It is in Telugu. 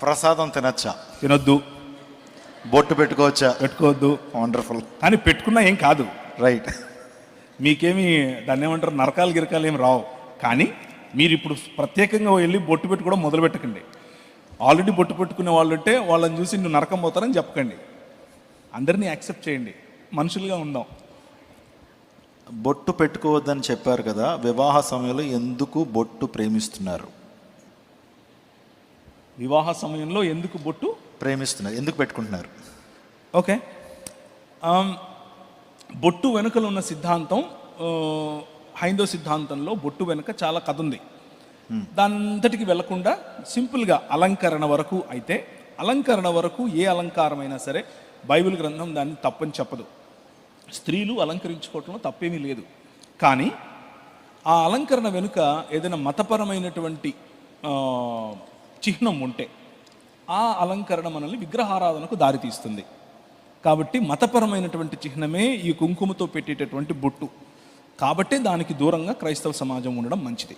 ప్రసాదం తినచ్చా? తినొద్దు. బొట్టు పెట్టుకోవచ్చా? పెట్టుకోవద్దు. వండర్ఫుల్. కానీ పెట్టుకున్నా ఏం కాదు. రైట్. మీకేమి దాన్ని ఏమంటారు, నరకాలు గిరకాలు ఏమి రావు. కానీ మీరు ఇప్పుడు ప్రత్యేకంగా వెళ్ళి బొట్టు పెట్టుకోవడం మొదలు పెట్టకండి. ఆల్రెడీ బొట్టు పెట్టుకునే వాళ్ళు ఉంటే వాళ్ళని చూసి నువ్వు నరకం పోతారని చెప్పకండి. అందరినీ యాక్సెప్ట్ చేయండి, మనుషులుగా ఉందాం. బొట్టు పెట్టుకోవద్దని చెప్పారు కదా, వివాహ సమయంలో ఎందుకు బొట్టు ప్రేమిస్తున్నారు? వివాహ సమయంలో ఎందుకు బొట్టు ప్రేమిస్తున్నారు, ఎందుకు పెట్టుకుంటున్నారు? ఓకే, బొట్టు వెనుకలు ఉన్న సిద్ధాంతం, హైందవ సిద్ధాంతంలో బొట్టు వెనుక చాలా కథ ఉంది. దానంతటికి వెళ్లకుండా సింపుల్గా అలంకరణ వరకు అయితే, అలంకరణ వరకు ఏ అలంకారమైనా సరే బైబిల్ గ్రంథం దాన్ని తప్పని చెప్పదు. స్త్రీలు అలంకరించుకోవటంలో తప్పేమీ లేదు. కానీ ఆ అలంకరణ వెనుక ఏదైనా మతపరమైనటువంటి చిహ్నం ఉంటే ఆ అలంకరణ మనల్ని విగ్రహారాధనకు దారితీస్తుంది. కాబట్టి మతపరమైనటువంటి చిహ్నమే ఈ కుంకుమతో పెట్టేటటువంటి బొట్టు. కాబట్టి దానికి దూరంగా క్రైస్తవ సమాజం ఉండడం మంచిది.